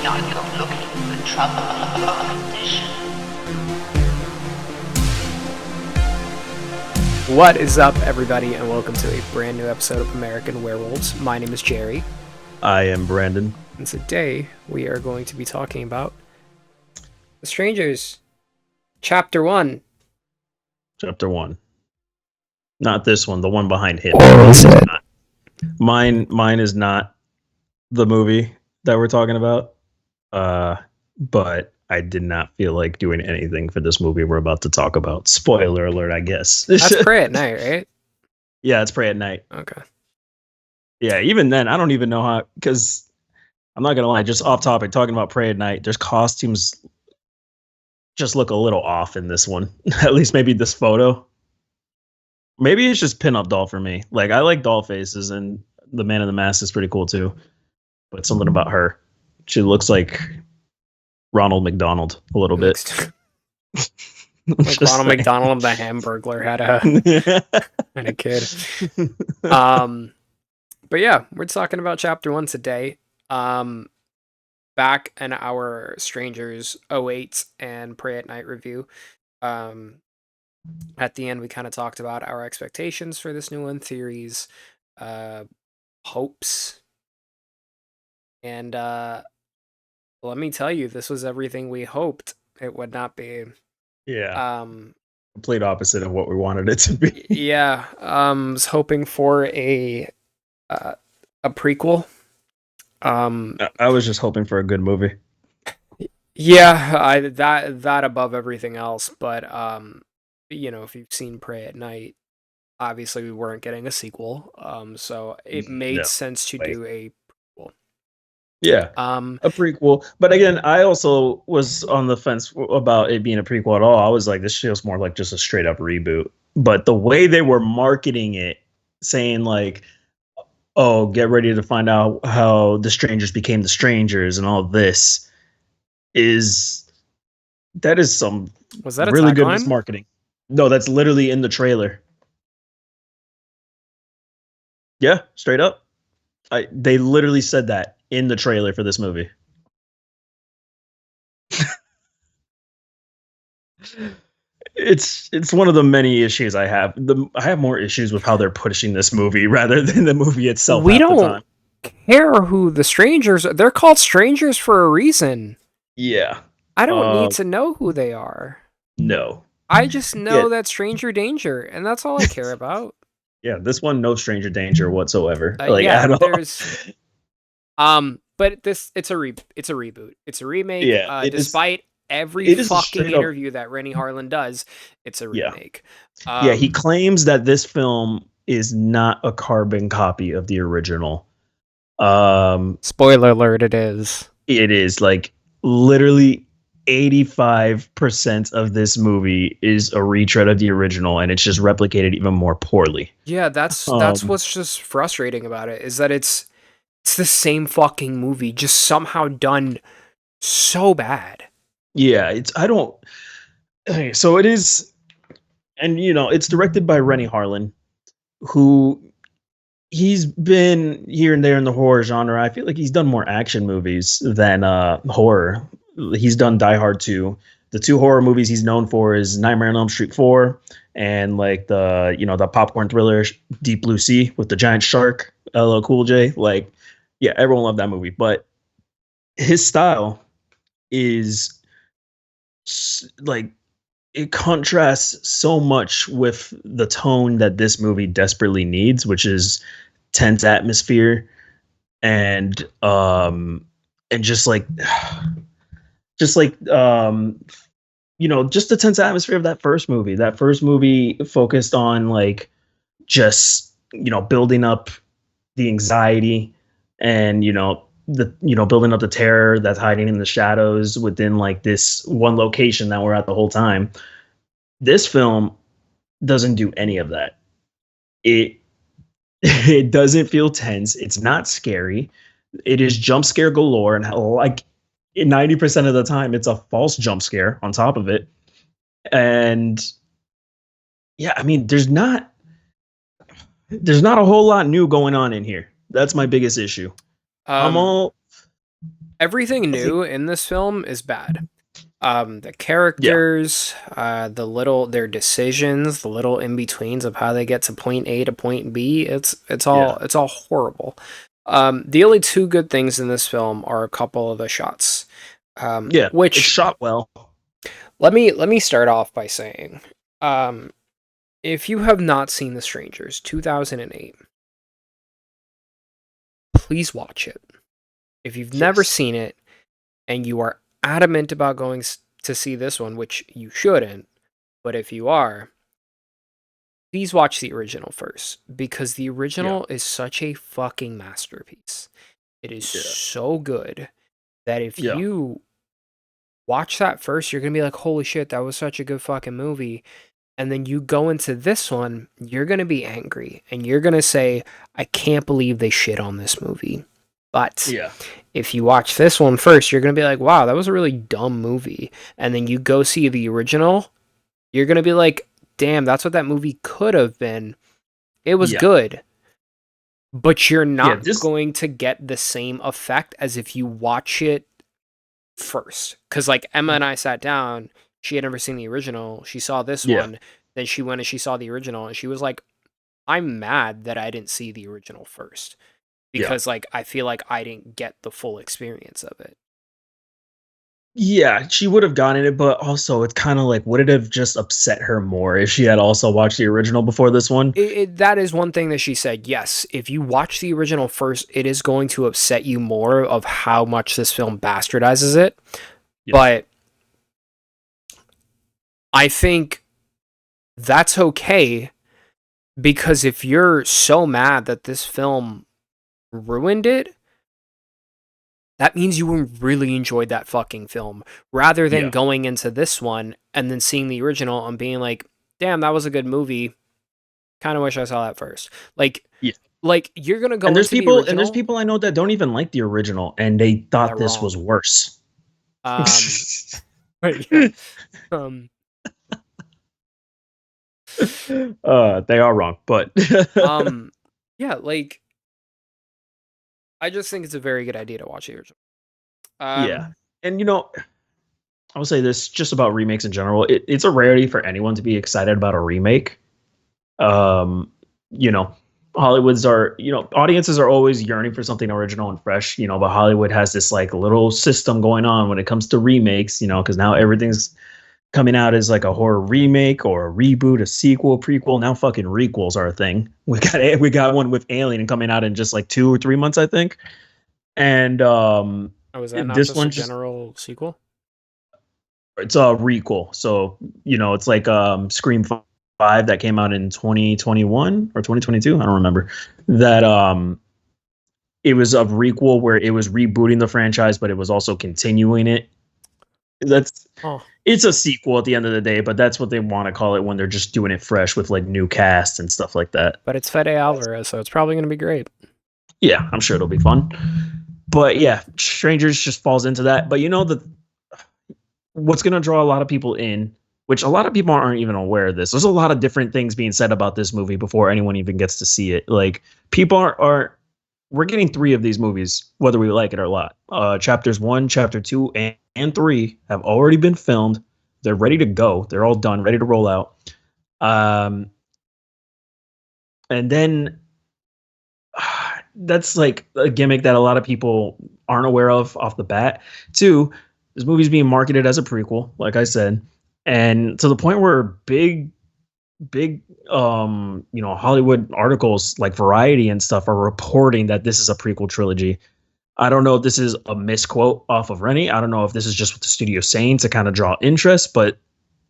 Now you're looking for trouble condition. What is up, everybody, and welcome to a brand new episode of American Werewolves. My name is Jerry. I am Brandon. And today we are going to be talking about The Strangers, Chapter 1. Chapter 1. Not this one, the one behind him. Or is it? Mine is not the movie that we're talking about. But I did not feel like doing anything for this movie we're about to talk about. Spoiler alert, I guess. That's Pray at Night, right? Yeah, it's Pray at Night. Okay. Yeah, even then, I don't even know how, because I'm not going to lie, just off topic, talking about Pray at Night, there's costumes just look a little off in this one. At least maybe this photo. Maybe it's just pinup doll for me. Like, I like doll faces, and the Man in the Mask is pretty cool too. But something about her. She looks like Ronald McDonald a little bit. Like Ronald McDonald, the Hamburglar, had a kid. But yeah, we're talking about Chapter 1 today. Back in our Strangers 08 and Pray at Night review. At the end, we kind of talked about our expectations for this new one, theories, hopes. And let me tell you, this was everything we hoped it would not be. Yeah. Complete opposite of what we wanted it to be. Yeah. Was hoping for a prequel. I was just hoping for a good movie. Yeah, that above everything else, but if you've seen Pray at Night, obviously we weren't getting a sequel. So it made sense to do a prequel. Yeah. A prequel. But again, I also was on the fence about it being a prequel at all. I was like, this feels more like just a straight up reboot. But the way they were marketing it, saying like, oh, get ready to find out how the strangers became the strangers and all this is some was that a really good tagline? marketing. No, that's literally in the trailer. Yeah, straight up. They literally said that in the trailer for this movie. It's one of the many issues I have. I have more issues with how they're pushing this movie rather than the movie itself. We don't care who the strangers are. They're called strangers for a reason. Yeah. I don't need to know who they are. No. I just know that stranger danger, and that's all I care about. Yeah, this one, no stranger danger whatsoever. There's but it's a reboot. It's a remake. Yeah, despite every fucking interview that Rennie Harlan does, it's a remake. Yeah, he claims that this film is not a carbon copy of the original. Spoiler alert, it is. It is like literally 85% of this movie is a retread of the original, and it's just replicated even more poorly. Yeah, that's what's just frustrating about it, is that it's the same fucking movie, just somehow done so bad. Yeah, so it is, and it's directed by Rennie Harlan, who he's been here and there in the horror genre. I feel like he's done more action movies than horror. He's done Die Hard 2. The two horror movies he's known for is Nightmare on Elm Street 4 and like the popcorn thriller Deep Blue Sea with the giant shark, LL Cool J. Like, yeah, everyone loved that movie. But his style is like, it contrasts so much with the tone that this movie desperately needs, which is tense atmosphere and just the tense atmosphere of that first movie. That first movie focused on like just building up the anxiety and building up the terror that's hiding in the shadows within like this one location that we're at the whole time. This film doesn't do any of that. It doesn't feel tense. It's not scary. It is jump scare galore, and like 90% of the time it's a false jump scare on top of it. And yeah, I mean, there's not a whole lot new going on in here. That's my biggest issue. I'm all Everything new in this film is bad. The characters, their decisions, the little in betweens of how they get to point A to point B. It's all horrible. The only two good things in this film are a couple of the shots. Which it's shot well. Let me start off by saying, if you have not seen The Strangers, 2008, please watch it. If you've never seen it and you are adamant about going to see this one, which you shouldn't, but if you are, please watch the original first, because the original is such a fucking masterpiece. It is so good that if you watch that first, you're gonna be like, holy shit, that was such a good fucking movie. And then you go into this one, you're gonna be angry and you're gonna say, I can't believe they shit on this movie. But if you watch this one first, you're gonna be like, wow, that was a really dumb movie. And then you go see the original, you're gonna be like, damn, that's what that movie could have been. It was good. But you're not going to get the same effect as if you watch it first. Because like Emma and I sat down, she had never seen the original. She saw this one, then she went and she saw the original, and she was like, I'm mad that I didn't see the original first. Because like I feel like I didn't get the full experience of it. Yeah, she would have gotten it, but also it's kind of like, would it have just upset her more if she had also watched the original before this one? That is one thing that she said. Yes, if you watch the original first, it is going to upset you more of how much this film bastardizes it. But I think that's okay, because if you're so mad that this film ruined it, that means you really enjoyed that fucking film, rather than going into this one and then seeing the original and being like, damn, that was a good movie. Kind of wish I saw that first. Like you're gonna go. And there's people I know that don't even like the original, and they thought this was worse. They are wrong, but yeah, like I just think it's a very good idea to watch the original. And I will say this just about remakes in general. It's a rarity for anyone to be excited about a remake. Hollywoods are, audiences are always yearning for something original and fresh, but Hollywood has this like little system going on when it comes to remakes, because now everything's coming out as like a horror remake or a reboot, a sequel, prequel. Now fucking requels are a thing. We got one with Alien coming out in just like 2 or 3 months, I think. And is that not this just a general sequel? It's a requel. So, it's like Scream 5 that came out in 2021 or 2022. I don't remember. That it was a requel where it was rebooting the franchise, but it was also continuing it. It's a sequel at the end of the day, but that's what they want to call it when they're just doing it fresh with like new cast and stuff like that. But it's Fede Alvarez, so it's probably going to be great. Yeah, I'm sure it'll be fun. But yeah, Strangers just falls into that. But what's going to draw a lot of people in, which a lot of people aren't even aware of this. There's a lot of different things being said about this movie before anyone even gets to see it. Like people we're getting 3 of these movies, whether we like it or not. Chapters 1, chapter 2, and 3 have already been filmed. They're ready to go. They're all done, ready to roll out. And then that's like a gimmick that a lot of people aren't aware of off the bat. 2, this movie's being marketed as a prequel, like I said. And to the point where big Hollywood articles like Variety and stuff are reporting that this is a prequel trilogy. I don't know if this is a misquote off of Rennie. I don't know if this is just what the studio's saying to kind of draw interest, but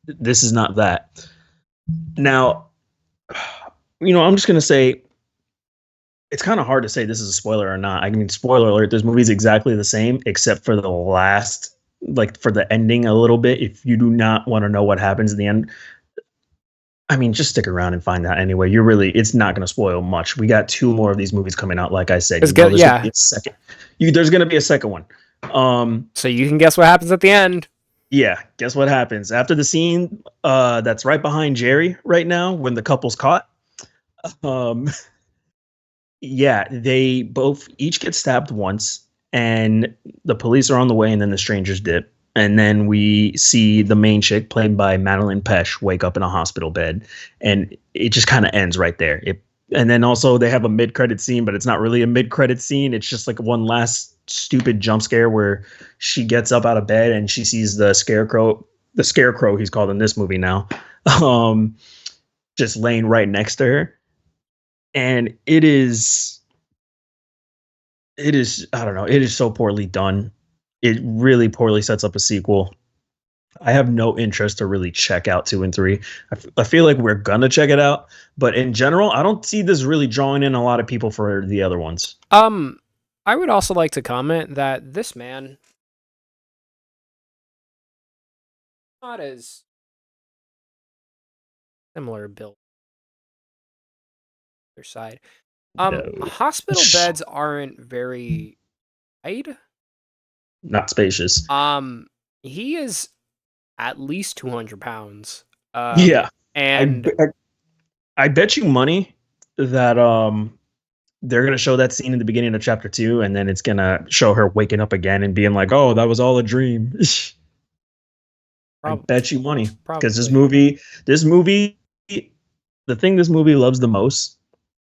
this is not that. Now, I'm just going to say it's kind of hard to say this is a spoiler or not. I mean, spoiler alert, this movie's exactly the same, except for the last, like for the ending a little bit. If you do not want to know what happens in the end, I mean, just stick around and find out anyway. It's not going to spoil much. We got 2 more of these movies coming out. Like I said, there's going to be a second. There's going to be a second one. So you can guess what happens at the end. Yeah, guess what happens after the scene that's right behind Jerry right now when the couple's caught. Yeah, they both each get stabbed once, and the police are on the way, and then the strangers dip. And then we see the main chick, played by Madeline Pesh, wake up in a hospital bed, and it just kind of ends right there. And then also they have a mid-credit scene, but it's not really a mid-credit scene. It's just like one last stupid jump scare where she gets up out of bed and she sees the scarecrow he's called in this movie now, um, just laying right next to her. And it is I don't know, it is so poorly done. It really poorly sets up a sequel. I have no interest to really check out 2 and 3. I feel like we're gonna check it out, but in general, I don't see this really drawing in a lot of people for the other ones. I would also like to comment that this man not as similar build their side. No. Hospital beds aren't very wide. Not spacious. He is at least 200 pounds. Yeah. And I bet you money that they're gonna show that scene in the beginning of chapter 2, and then it's gonna show her waking up again and being like, "Oh, that was all a dream." I bet you money, because this movie, the thing this movie loves the most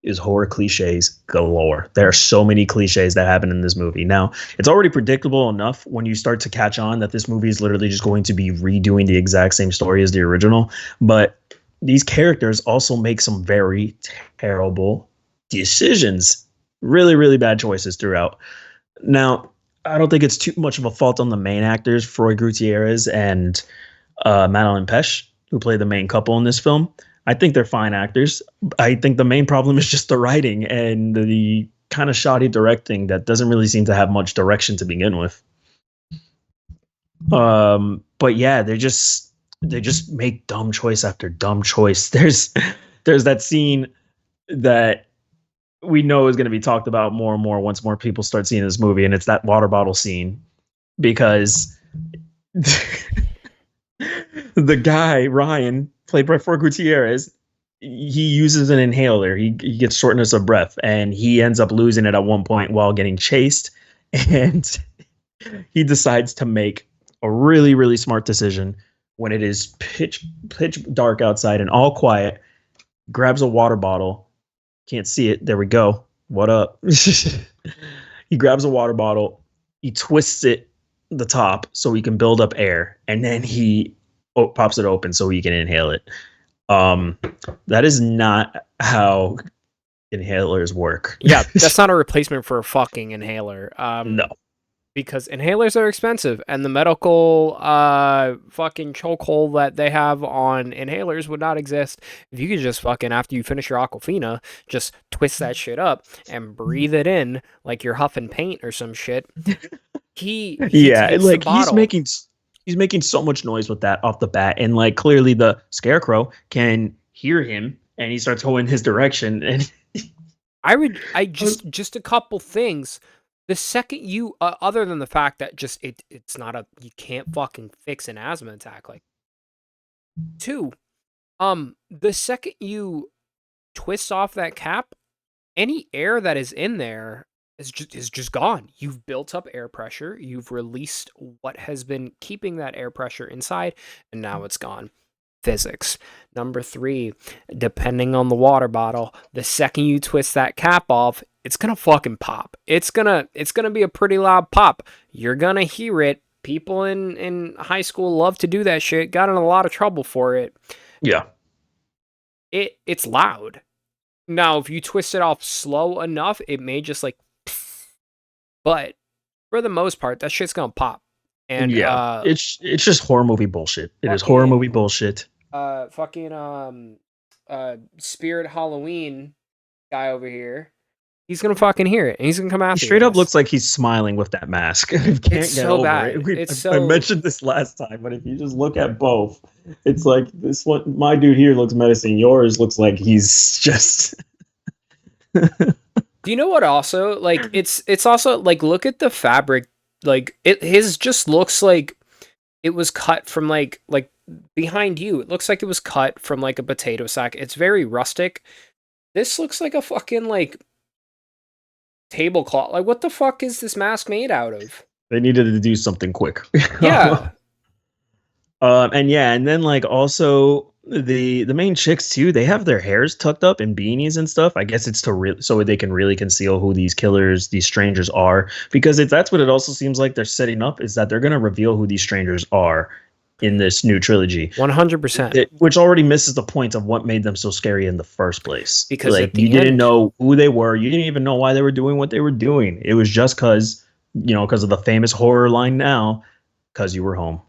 is horror cliches galore. There are so many cliches that happen in this movie. Now, it's already predictable enough when you start to catch on that this movie is literally just going to be redoing the exact same story as the original. But these characters also make some very terrible decisions. Really, really bad choices throughout. Now, I don't think it's too much of a fault on the main actors, Froy Gutierrez and Madeline Pesh, who play the main couple in this film. I think they're fine actors. I think the main problem is just the writing and the kind of shoddy directing that doesn't really seem to have much direction to begin with. But yeah, they just make dumb choice after dumb choice. There's that scene that we know is going to be talked about more and more once more people start seeing this movie, and it's that water bottle scene, because the guy Ryan, played by Froy Gutierrez, he uses an inhaler. He gets shortness of breath, and he ends up losing it at one point while getting chased. And he decides to make a really, really smart decision when it is pitch dark outside and all quiet. Grabs a water bottle. Can't see it. There we go. What up? He grabs a water bottle. He twists it the top so he can build up air, and then he pops it open so he can inhale it. That is not how inhalers work. Yeah, that's not a replacement for a fucking inhaler. No. Because inhalers are expensive, and the medical fucking chokehold that they have on inhalers would not exist if you could just fucking, after you finish your Aquafina, just twist that shit up and breathe it in like you're huffing paint or some shit. He takes like the bottle. he's making so much noise with that off the bat, and like clearly the scarecrow can hear him, and he starts going his direction. And just a couple things. The second you, other than the fact that just it's not you can't fucking fix an asthma attack. Like, 2, the second you twist off that cap, any air that is in there is just gone. You've built up air pressure. You've released what has been keeping that air pressure inside, and now it's gone. Physics. Number 3, depending on the water bottle, the second you twist that cap off, it's gonna fucking pop. It's gonna be a pretty loud pop. You're gonna hear it. People in high school love to do that shit. Got in a lot of trouble for it. yeah, It's loud. Now, if you twist it off slow enough, it may just like, but for the most part, that shit's gonna pop. And it's just horror movie bullshit. It is horror movie bullshit. Spirit Halloween guy over here, he's gonna fucking hear it, and he's gonna come after you. He straight up looks like he's smiling with that mask. It's so bad. I mentioned this last time, but if you just look at both, it's like this one. My dude here looks menacing. Yours looks like he's just. Do you know what? Also, like it's also like, look at the fabric. Like his just looks like it was cut from like behind you. It looks like it was cut from like a potato sack. It's very rustic. This looks like a fucking like tablecloth. Like, what the fuck is this mask made out of? They needed to do something quick. Yeah. And then like also the main chicks too, they have their hairs tucked up in beanies and stuff. I guess it's so they can really conceal who these killers, these strangers are, because that's what it also seems like they're setting up, is that they're going to reveal who these strangers are in this new trilogy. 100%. Which already misses the point of what made them so scary in the first place. Because like at the you didn't end- know who they were, you didn't even know why they were doing what they were doing. It was just because of the famous horror line now, because you were home.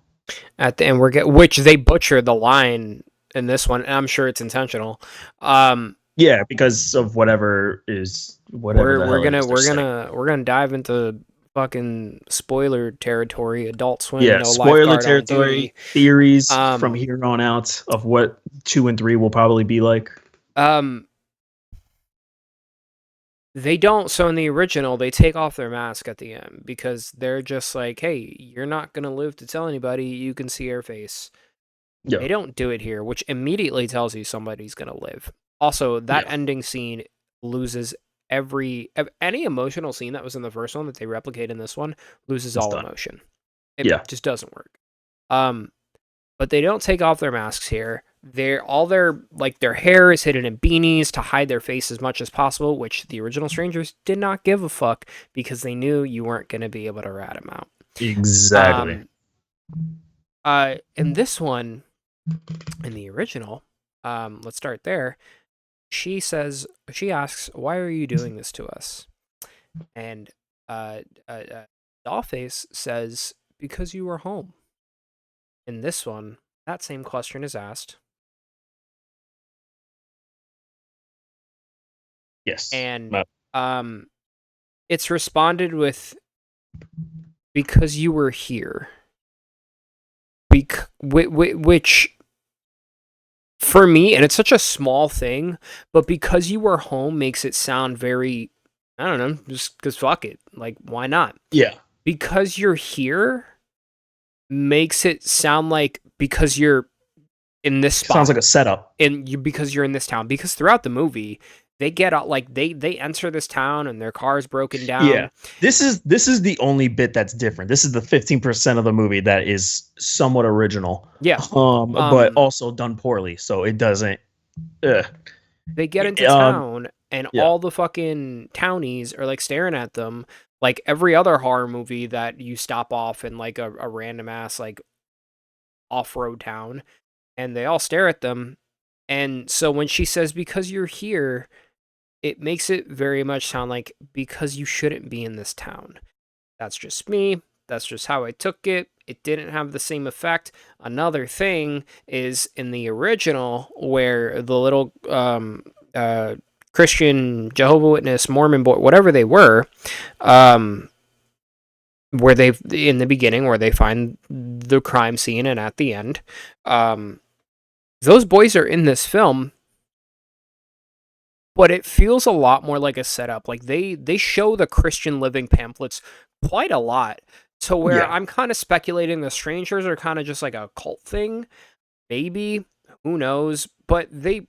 At the end, which they butcher the line in this one, and I'm sure it's intentional. Yeah, because of whatever we're gonna dive into fucking spoiler territory. Adult Swim, yeah, no spoiler lifeguard on territory, duty. theories from here on out of what 2 and 3 will probably be like. They don't. So in the original, they take off their mask at the end because they're just like, hey, you're not going to live to tell anybody. You can see our face. Yeah. They don't do it here, which immediately tells you somebody's going to live. Also, that ending scene loses any emotional scene that was in the first one that they replicate in this one, loses all emotion. It just doesn't work. But they don't take off their masks here. Their hair is hidden in beanies to hide their face as much as possible, which the original strangers did not give a fuck because they knew you weren't going to be able to rat them out. Exactly. In this one, in the original, let's start there. She asks, "Why are you doing this to us?" And Dollface says, "Because you were home." In this one, that same question is asked. Yes. And it's responded with, because you were here. Which, for me, and it's such a small thing, but because you were home makes it sound very, I don't know, just because fuck it. Like, why not? Yeah. Because you're here makes it sound like because you're in this spot. Sounds like a setup. Because you're in this town. Because throughout the movie, they get out, like they enter this town and their car's broken down. Yeah, this is the only bit that's different. This is the 15% of the movie that is somewhat original. Yeah, but also done poorly, so it doesn't. They get into town and all the fucking townies are like staring at them, like every other horror movie that you stop off in like a random ass like off-road town, and they all stare at them. And so when she says, because you're here, it makes it very much sound like because you shouldn't be in this town. That's just me. That's just how I took it. It didn't have the same effect. Another thing is in the original where the little Christian, Jehovah's Witness, Mormon boy, whatever they were, where they in the beginning where they find the crime scene and at the end, those boys are in this film, but it feels a lot more like a setup. Like they show the Christian living pamphlets quite a lot, to where I'm kind of speculating the strangers are kind of just like a cult thing, maybe, who knows? But they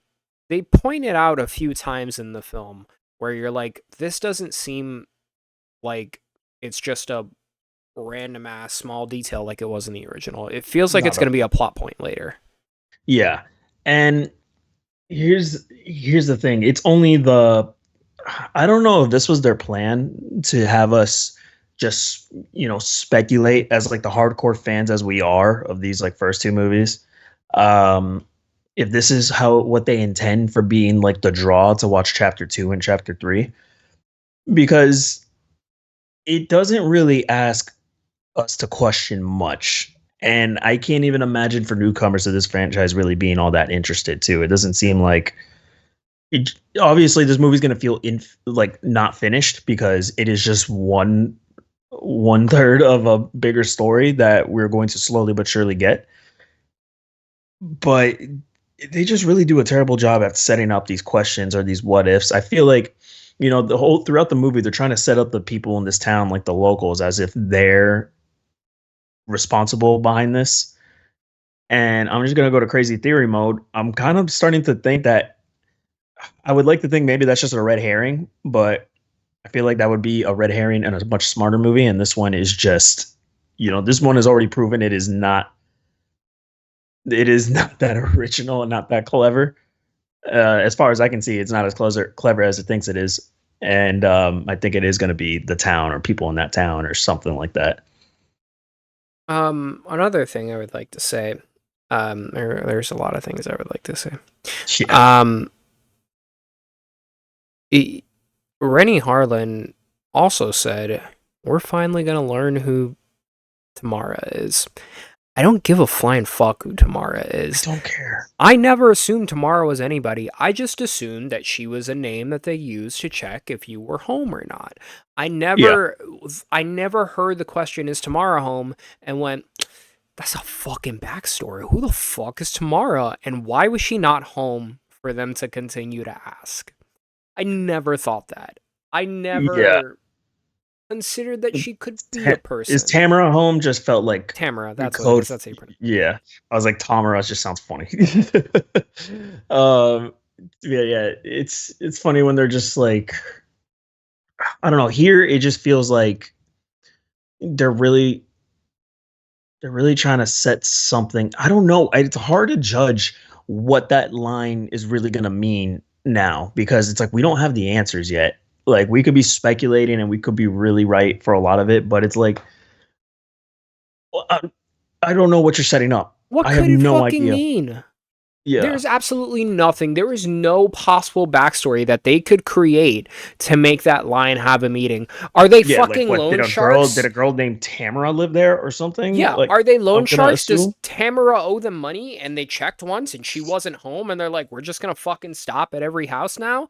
point it out a few times in the film where you're like, this doesn't seem like it's just a random ass small detail like it was in the original. It feels like it's going to be a plot point later. Yeah, and here's the thing. It's only I don't know if this was their plan to have us just speculate as like the hardcore fans as we are of these like first two movies. If this is what they intend for being like the draw to watch chapter 2 and chapter 3, because it doesn't really ask us to question much. And I can't even imagine for newcomers to this franchise really being all that interested too. It doesn't seem like obviously this movie's going to feel like not finished because it is just one third of a bigger story that we're going to slowly but surely get. But they just really do a terrible job at setting up these questions or these what ifs. I feel like, the whole throughout the movie, they're trying to set up the people in this town, like the locals, as if they're responsible behind this. And I'm just going to go to crazy theory mode. I'm kind of starting to think that I would like to think maybe that's just a red herring, but I feel like that would be a red herring and a much smarter movie. And this one is just, this one is already proven it is not. It is not that original and not that clever. As far as I can see, it's not as clever as it thinks it is. And I think it is going to be the town or people in that town or something like that. Another thing I would like to say, there's a lot of things I would like to say. Yeah. Rennie Harlan also said, "We're finally gonna learn who Tamara is." I don't give a flying fuck who Tamara is. I don't care. I never assumed Tamara was anybody. I just assumed that she was a name that they used to check if you were home or not. I never heard the question, "Is Tamara home?" and went, "That's a fucking backstory. Who the fuck is Tamara? And why was she not home for them to continue to ask?" I never thought that. I never considered that she could be a person. Is Tamara home? Just felt like Tamara, that's what it is. That's how you pronounce it. Yeah. I was like, Tamara just sounds funny. Yeah. It's funny when they're just like, I don't know. Here it just feels like they're really trying to set something. I don't know. It's hard to judge what that line is really going to mean now, because it's like we don't have the answers yet. Like, we could be speculating and we could be really right for a lot of it, but it's like, well, I don't know what you're setting up. What I could have it no fucking idea. mean? Yeah. There's absolutely nothing. There is no possible backstory that they could create to make that line have a meaning. Are they fucking loan sharks? Did a girl named Tamara live there or something? Yeah, Like, are they loan I'm gonna sharks? Does assume? Tamara owe them money and they checked once and she wasn't home and they're like, "We're just gonna fucking stop at every house now"?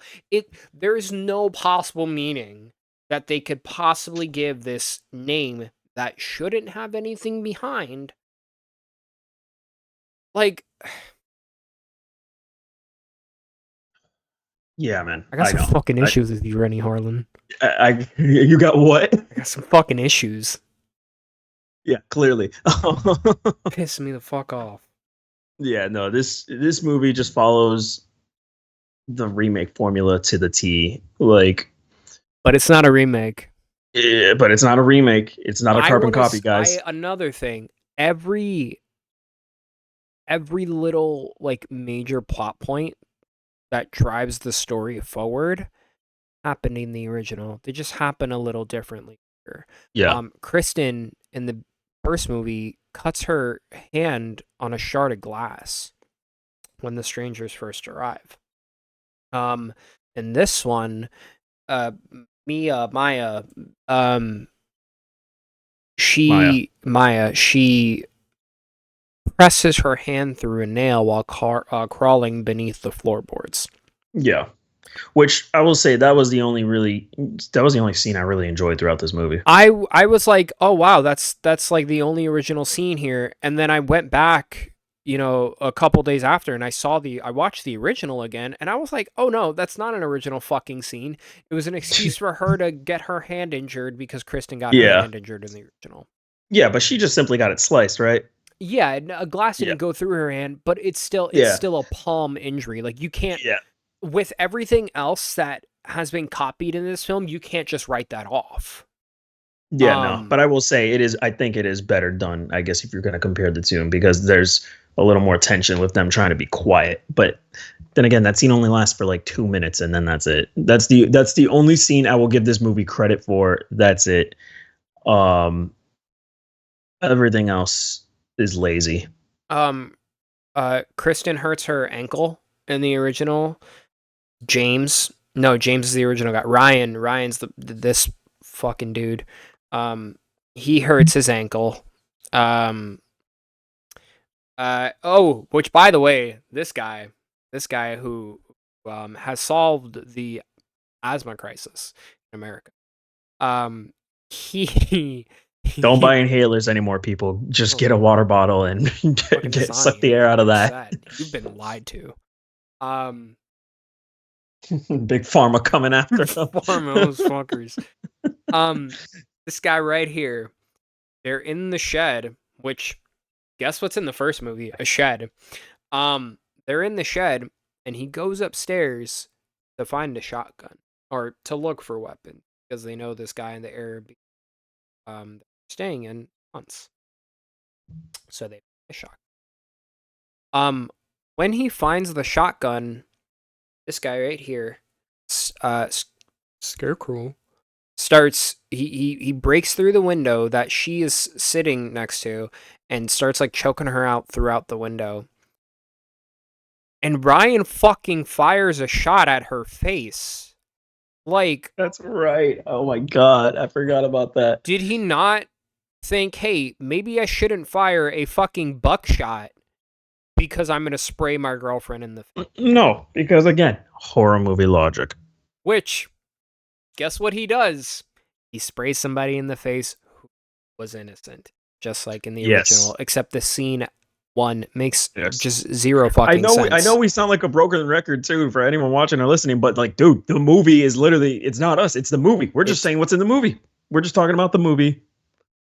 There's no possible meaning that they could possibly give this name that shouldn't have anything behind. Like, Yeah, man. I got some know. fucking issues with you, Rennie Harlan. You got what? I got some fucking issues. Yeah, clearly. Piss me the fuck off. Yeah, no, this movie just follows the remake formula to the T. Like, But it's not a remake. but it's not a remake. It's not a carbon copy, guys. Another thing, every little like major plot point that drives the story forward happened in the original. They just happen a little differently here. Yeah. Kristen in the first movie cuts her hand on a shard of glass when the strangers first arrive. In this one, Maya, she presses her hand through a nail while crawling beneath the floorboards. Yeah. Which I will say that was the only scene I really enjoyed throughout this movie. I was like, "Oh wow, that's like the only original scene here." And then I went back, a couple days after, and I watched the original again, and I was like, "Oh no, that's not an original fucking scene. It was an excuse for her to get her hand injured because Kristen got her hand injured in the original." Yeah, but she just simply got it sliced, right? Yeah, a glass didn't go through her hand, but it's still a palm injury. Like, you can't. Yeah. With everything else that has been copied in this film, you can't just write that off. Yeah, no. But I will say I think it is better done, I guess, if you're going to compare the two, because there's a little more tension with them trying to be quiet. But then again, that scene only lasts for like 2 minutes, and then that's it. That's the only scene I will give this movie credit for. That's it. Everything else is lazy. Kristen hurts her ankle in the original. James is the original guy. Ryan's this fucking dude. He hurts his ankle. Which, by the way, this guy who has solved the asthma crisis in America. He Don't buy inhalers anymore, people. Just get a water bottle and suck the air out of that. You've been lied to. Big pharma coming after them. Pharma, those fuckers. This guy right here, they're in the shed, which, guess what's in the first movie? A shed. They're in the shed, and he goes upstairs to find a shotgun, or to look for weapons. because they know this guy in the Airbnb they're staying in once. So they a shot. When he finds the shotgun, this guy right here, Scarecrow, starts he breaks through the window that she is sitting next to and starts like choking her out throughout the window. And Ryan fucking fires a shot at her face. Like, That's right. Oh my god, I forgot about that. did he not think, hey, maybe I shouldn't fire a fucking buckshot because I'm gonna spray my girlfriend in the face? No, because again, horror movie logic. Which, guess what he does? He sprays somebody in the face who was innocent, just like in the original. Except the scene one makes just zero fucking sense. I know we sound like a broken record too for anyone watching or listening, but like, dude, the movie is literally, it's not us, it's the movie. We're just saying what's in the movie. We're just talking about the movie.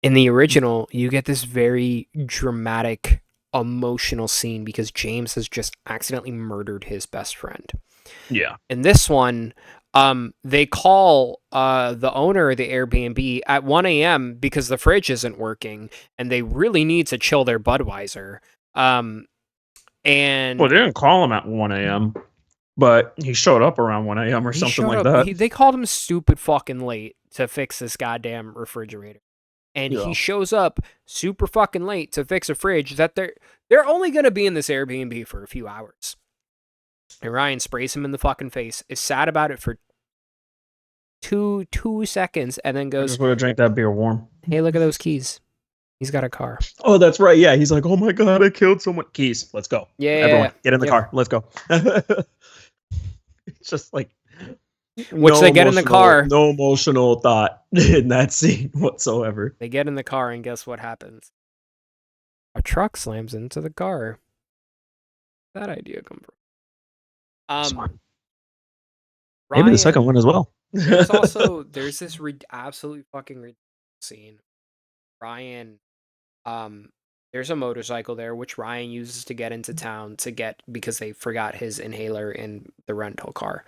In the original, you get this very dramatic, emotional scene because James has just accidentally murdered his best friend. Yeah. In this one, they call the owner of the Airbnb at 1 a.m. because the fridge isn't working and they really need to chill their Budweiser. And well, they didn't call him at 1 a.m., but he showed up around 1 a.m. or something like that. They called him stupid fucking late to fix this goddamn refrigerator. And he shows up super fucking late to fix a fridge that they're only going to be in this Airbnb for a few hours. And Ryan sprays him in the fucking face, is sad about it for two seconds, and then goes, I just would have drank that beer warm. Hey, look at those keys. He's got a car. Oh, that's right. Yeah, he's like, oh my god, I killed someone. Keys, let's go. Yeah, everyone, get in the car. Let's go. It's just like, which they get in the car. No emotional thought in that scene whatsoever. They get in the car, and guess what happens? A truck slams into the car. That idea come from. Maybe the second one as well. there's this absolutely fucking ridiculous scene. Ryan, there's a motorcycle there which Ryan uses to get into town because they forgot his inhaler in the rental car,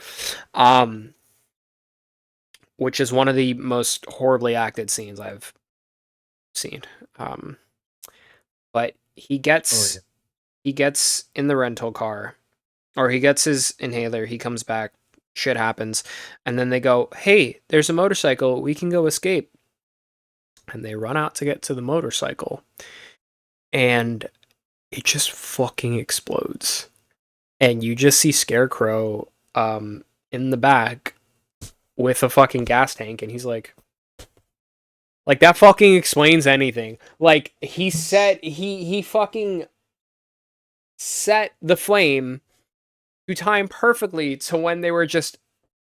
which is one of the most horribly acted scenes I've seen. But he gets in the rental car. Or he gets his inhaler, he comes back, shit happens, and then they go, hey, there's a motorcycle, we can go escape. And they run out to get to the motorcycle, and it just fucking explodes. And you just see Scarecrow in the back with a fucking gas tank, and he's like that fucking explains anything. Like, he fucking set the flame to time perfectly to when they were just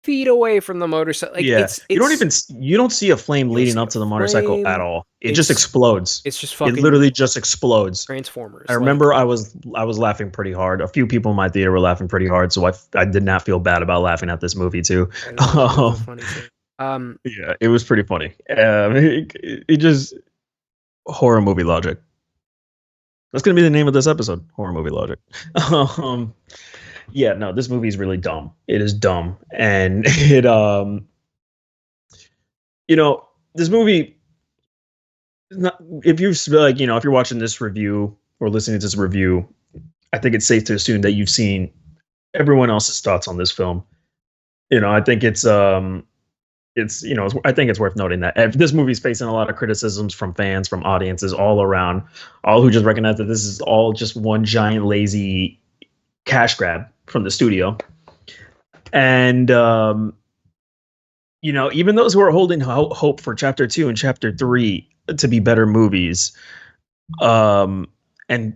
feet away from the motorcycle. Like, you don't see a flame leading up to the motorcycle at all. It just explodes. It's just fucking. It literally just explodes. Transformers. I remember I was laughing pretty hard. A few people in my theater were laughing pretty hard, so I did not feel bad about laughing at this movie too. Funny too. Yeah, it was pretty funny. It just horror movie logic. That's gonna be the name of this episode. Horror movie logic. Yeah, no, this movie is really dumb. It is dumb, and it this movie. If you're watching this review or listening to this review, I think it's safe to assume that you've seen everyone else's thoughts on this film. I think I think it's worth noting that this movie is facing a lot of criticisms from fans, from audiences all around, all who just recognize that this is all just one giant lazy cash grab from the studio. And even those who are holding hope for chapter 2 and chapter 3 to be better movies, and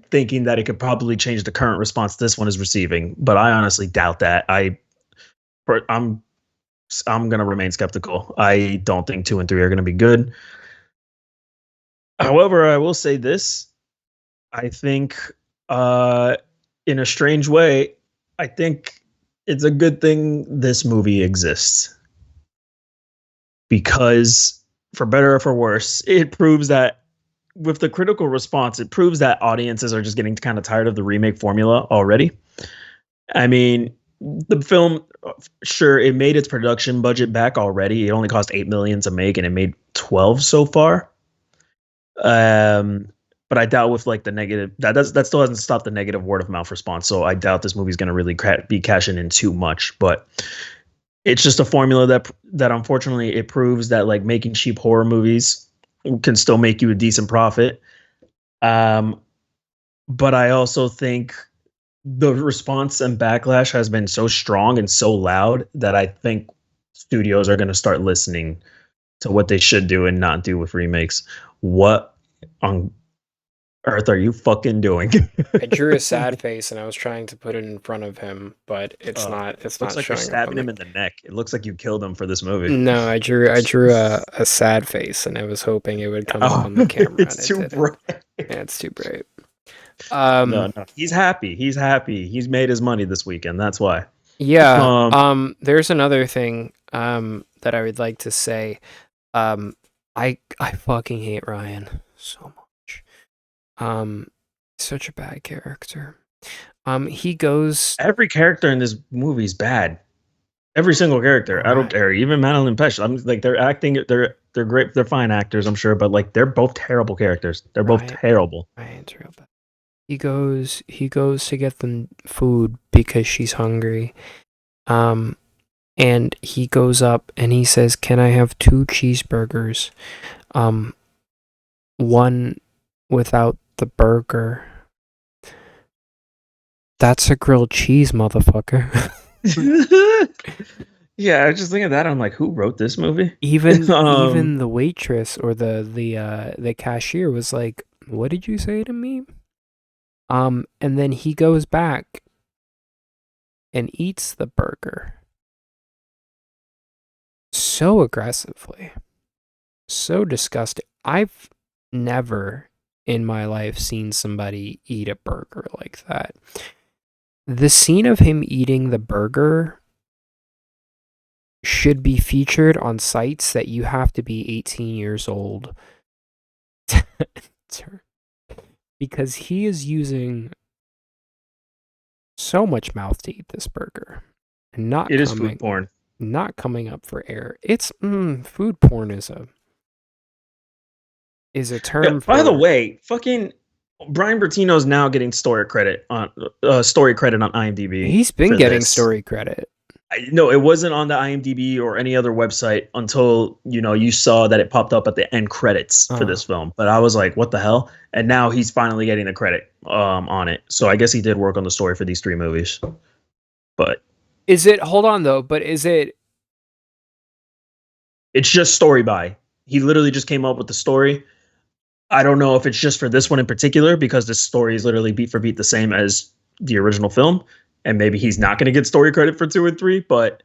thinking that it could probably change the current response this one is receiving, but I honestly doubt that. I'm gonna remain skeptical. I don't think 2 and 3 are gonna be good. However, I will say this: I think, in a strange way, I think it's a good thing this movie exists, because, for better or for worse, it proves that with the critical response, it proves that audiences are just getting kind of tired of the remake formula already. I mean, the film, sure, it made its production budget back already. It only cost 8 million to make, and it made 12 so far. But I doubt with like the negative that still hasn't stopped the negative word of mouth response. So I doubt this movie's going to really be cashing in too much. But it's just a formula that unfortunately it proves that like making cheap horror movies can still make you a decent profit. But I also think the response and backlash has been so strong and so loud that I think studios are going to start listening to what they should do and not do with remakes. What on earth are you fucking doing? I drew a sad face and I was trying to put it in front of him, but it's not. It's looks not like you're showing up on stabbing him in the neck. It looks like you killed him for this movie. No, I drew a sad face, and I was hoping it would come up on the camera. It's and it too didn't. bright. Yeah, it's too bright. No, he's happy. He's happy. He's made his money this weekend. That's why. Yeah. There's another thing that I would like to say. I fucking hate Ryan so much. Such a bad character. He goes. Every character in this movie is bad. Every single character. Right. I don't care. Even Madeline Pesh. I'm like they're acting. They're great. They're fine actors, I'm sure, but like they're both terrible characters. They're both terrible. Ryan's real bad. He goes to get them food because she's hungry. And he goes up and he says, "Can I have 2 cheeseburgers? One without the burger." That's a grilled cheese, motherfucker. Yeah, I was just thinking of that. I'm like, who wrote this movie? Even the waitress or the cashier was like, "What did you say to me?" And then he goes back and eats the burger so aggressively, so disgusting. I've never in my life seen somebody eat a burger like that. The scene of him eating the burger should be featured on sites that you have to be 18 years old because he is using so much mouth to eat this burger and it is food porn, not coming up for air. It's food porn is a term. Yeah, by the way, fucking Brian Bertino's now getting story credit on IMDb. He's been getting story credit. No, it wasn't on the IMDb or any other website until you saw that it popped up at the end credits for this film. But I was like, what the hell? And now he's finally getting the credit on it. So I guess he did work on the story for these 3 movies. But is it? Hold on though. But is it? It's just story by. He literally just came up with the story. I don't know if it's just for this one in particular because this story is literally beat for beat the same as the original film. And maybe he's not going to get story credit for 2 and 3, but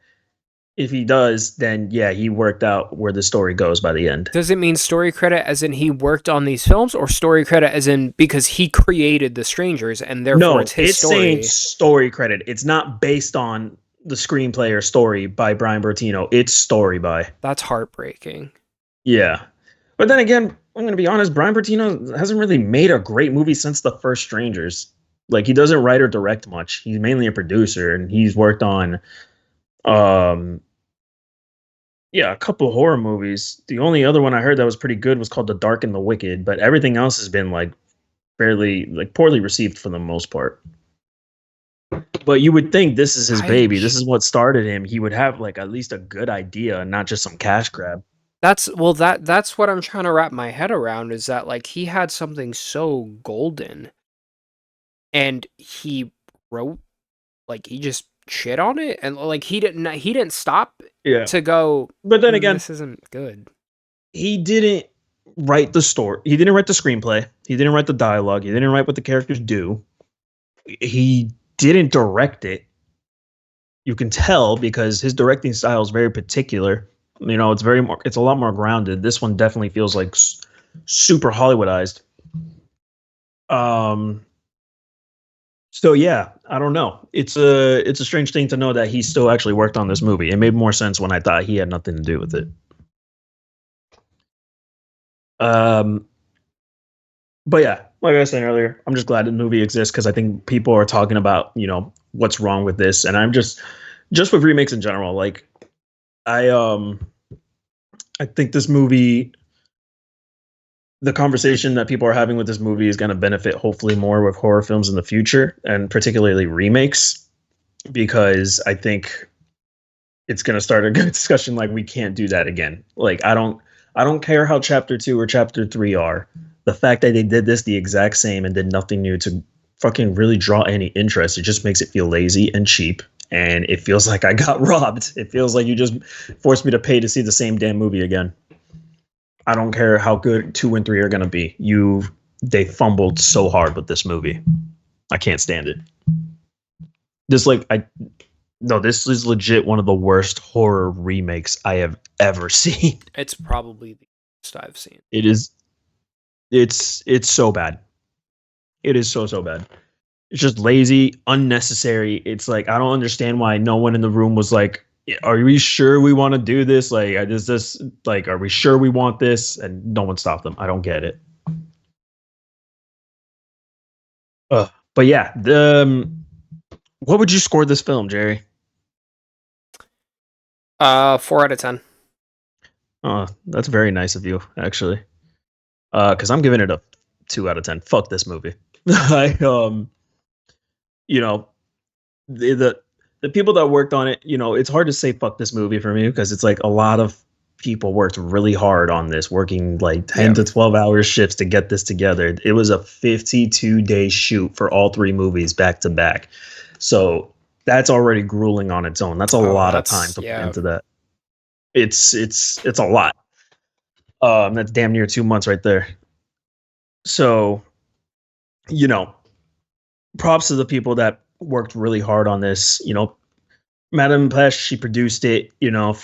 if he does, then yeah, he worked out where the story goes by the end. Does it mean story credit as in he worked on these films, or story credit as in because he created The Strangers and therefore it's his story? Saying story credit. It's not based on the screenplay or story by Brian Bertino. It's story by. That's heartbreaking. Yeah. But then again, I'm going to be honest, Brian Bertino hasn't really made a great movie since The First Strangers. Like, he doesn't write or direct much. He's mainly a producer, and he's worked on, a couple horror movies. The only other one I heard that was pretty good was called The Dark and the Wicked, but everything else has been, like, fairly, like, poorly received for the most part. But you would think this is his baby. This is what started him. He would have, like, at least a good idea and not just some cash grab. That's what I'm trying to wrap my head around, is that, like, he had something so golden. And he wrote, like, he just shit on it, and like he didn't stop to go. But then again, this isn't good. He didn't write the story. He didn't write the screenplay. He didn't write the dialogue. He didn't write what the characters do. He didn't direct it. You can tell because his directing style is very particular. It's a lot more grounded. This one definitely feels like super Hollywoodized. So yeah, I don't know. It's a strange thing to know that he still actually worked on this movie. It made more sense when I thought he had nothing to do with it. But yeah, like I was saying earlier, I'm just glad the movie exists because I think people are talking about, what's wrong with this. And I'm just with remakes in general. Like I I think this movie, the conversation that people are having with this movie is going to benefit hopefully more with horror films in the future, and particularly remakes, because I think it's going to start a good discussion. Like, we can't do that again. Like, I don't care how chapter 2 or chapter 3 are. The fact that they did this the exact same and did nothing new to fucking really draw any interest, it just makes it feel lazy and cheap. And it feels like I got robbed. It feels like you just forced me to pay to see the same damn movie again. I don't care how good 2 and 3 are going to be. They fumbled so hard with this movie. I can't stand it. This is legit one of the worst horror remakes I have ever seen. It's probably the worst I've seen. It is. It's so bad. It is so bad. It's just lazy, unnecessary. It's like, I don't understand why no one in the room was like, are we sure we want to do this? Like, is this like, are we sure we want this? And no one stopped them. I don't get it. But yeah, what would you score this film, Jerry? 4 out of 10. Oh, that's very nice of you, actually. Because I'm giving it a 2 out of 10. Fuck this movie. You know, the people that worked on it, you know, it's hard to say fuck this movie for me, because it's like a lot of people worked really hard on this, working like 10 to 12 hour shifts to get this together. It was a 52-day shoot for all 3 movies back to back. So that's already grueling on its own. That's a lot of time to put into that. It's a lot. That's damn near 2 months right there. So, you know, props to the people that worked really hard on this. You know, Madame Pesh, she produced it. You know,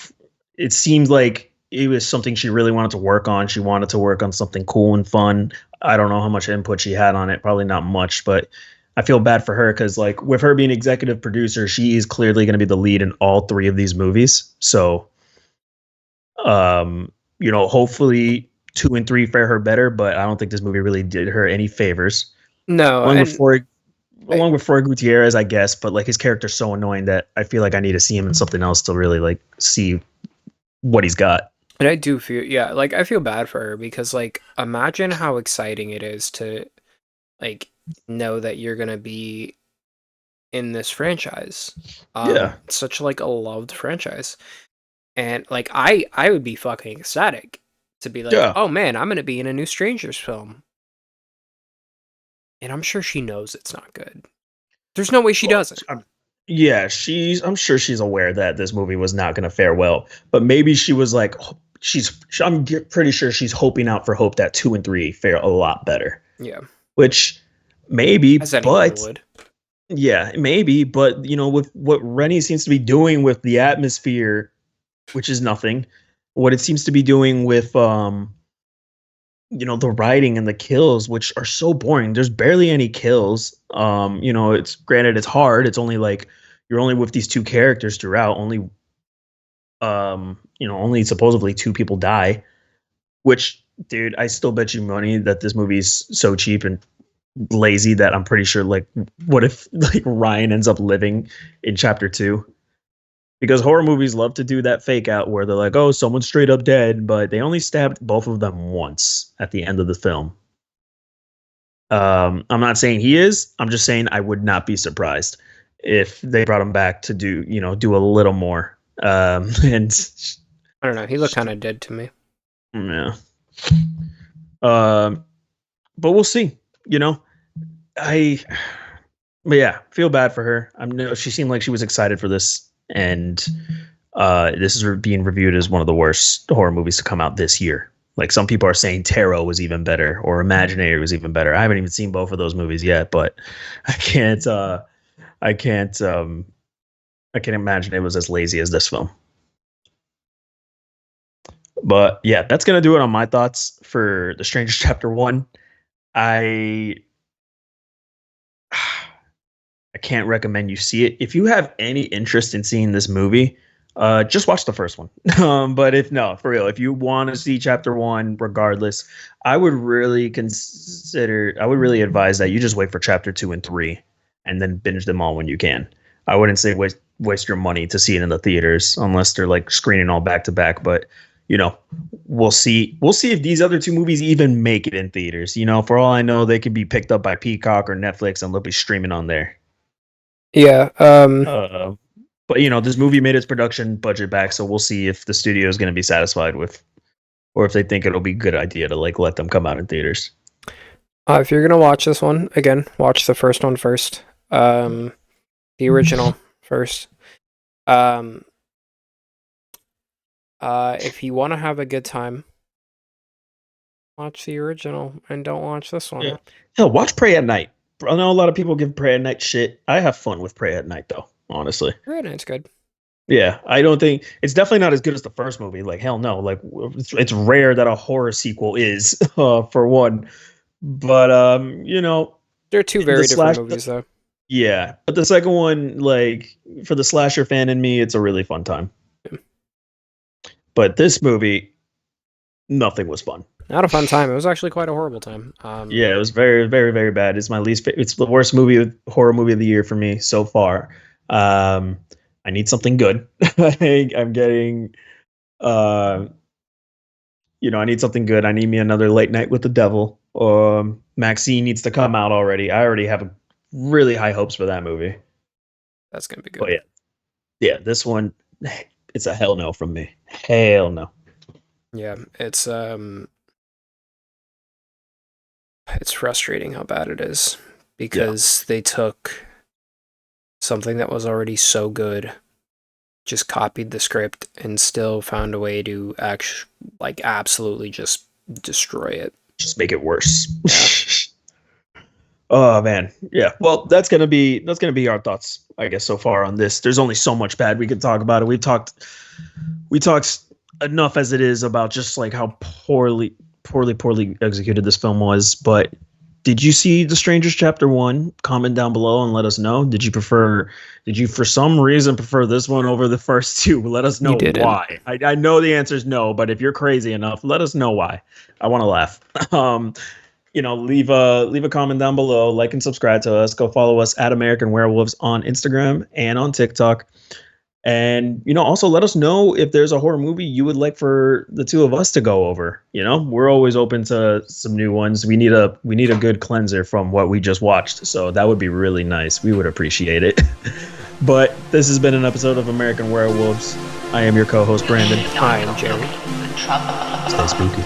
it seems like it was something she really wanted to work on. She wanted to work on something cool and fun. I don't know how much input she had on it. Probably not much, but I feel bad for her, because like, with her being executive producer, she is clearly going to be the lead in all 3 of these movies. So, you know, hopefully 2 and 3 fare her better, but I don't think this movie really did her any favors. No, along with Troy Gutierrez, I guess, but like, his character's so annoying that I feel like I need to see him in something else to really like see what he's got. And I do feel, like, I feel bad for her, because like, imagine how exciting it is to like know that you're gonna be in this franchise. It's such like a loved franchise, and like, I would be fucking ecstatic to be like, oh man, I'm gonna be in a new Strangers film. And I'm sure she knows it's not good. There's no way she doesn't. Yeah, I'm sure she's aware that this movie was not going to fare well. But maybe she was like, I'm pretty sure she's hoping out for hope that 2 and 3 fare a lot better. Yeah. Which maybe, as anyone would. Yeah, maybe. But, you know, with what Rennie seems to be doing with the atmosphere, which is nothing, what it seems to be doing with you know, the writing and the kills, which are so boring. There's barely any kills. You know, it's granted, it's hard. It's only like, you're only with these 2 characters throughout. Only, you know, only supposedly 2 people die. Which, dude, I still bet you money that this movie's so cheap and lazy that I'm pretty sure, like, what if like Ryan ends up living in chapter 2? Because horror movies love to do that fake out where they're like, oh, someone's straight up dead, but they only stabbed both of them once at the end of the film. I'm not saying he is. I'm just saying I would not be surprised if they brought him back to do a little more. And I don't know. He looked kind of dead to me. Yeah. But we'll see. You know, but yeah, feel bad for her. She seemed like she was excited for this. And this is being reviewed as one of the worst horror movies to come out this year. Like, some people are saying Tarot was even better, or Imaginary was even better. I haven't even seen both of those movies yet, but I can't imagine it was as lazy as this film. But yeah, that's gonna do it on my thoughts for The Strangers Chapter 1. I can't recommend you see it. If you have any interest in seeing this movie, just watch the first one. But for real, if you want to see chapter 1, regardless, I would really advise that you just wait for chapter 2 and 3 and then binge them all when you can. I wouldn't say waste your money to see it in the theaters unless they're like screening all back to back. But you know, we'll see. We'll see if these other two movies even make it in theaters. You know, for all I know, they could be picked up by Peacock or Netflix and they'll be streaming on there. Yeah. But you know, this movie made its production budget back, so we'll see if the studio is going to be satisfied with, or if they think it'll be a good idea to like let them come out in theaters. If you're gonna watch this one again, watch the first one first. The original first. If you want to have a good time, watch the original and don't watch this one. Yeah. Hell, watch Pray at Night. I know a lot of people give Pray at Night shit. I have fun with Pray at Night though, honestly. Pray at Night's good. Yeah, I don't think it's definitely not as good as the first movie. Like hell no. Like it's rare that a horror sequel is for one. But you know, They're two very different movies though. Yeah, but the second one, like for the slasher fan in me, it's a really fun time. Yeah. But this movie, nothing was fun. Not a fun time. It was actually quite a horrible time. Yeah, it was very, very, very bad. It's my least. It's the worst horror movie of the year for me so far. I need something good. I'm getting, I need something good. I need me another Late Night with the Devil. Maxine needs to come out already. I already have really high hopes for that movie. That's gonna be good. Oh yeah. This one, it's a hell no from me. Hell no. Yeah, it's frustrating how bad it is because they took something that was already so good, just copied the script and still found a way to absolutely just destroy it. Just make it worse. Yeah. Oh man. Yeah. Well, that's gonna be our thoughts, I guess, so far on this. There's only so much bad we could talk about it. We talked enough as it is about just like how poorly executed this film was. But did you see The Strangers Chapter 1? Comment down below and let us know. Did you for some reason prefer this one over the first two? Let us know why. I know the answer is no, but if you're crazy enough, let us know why. I want to laugh. Leave a comment down below, like and subscribe to us. Go follow us at American Werewolves on Instagram and on TikTok. And, also let us know if there's a horror movie you would like for the two of us to go over. We're always open to some new ones. We need a good cleanser from what we just watched. So that would be really nice. We would appreciate it. But this has been an episode of American Werewolves. I am your co-host, Brandon. I am Jerry. Stay spooky.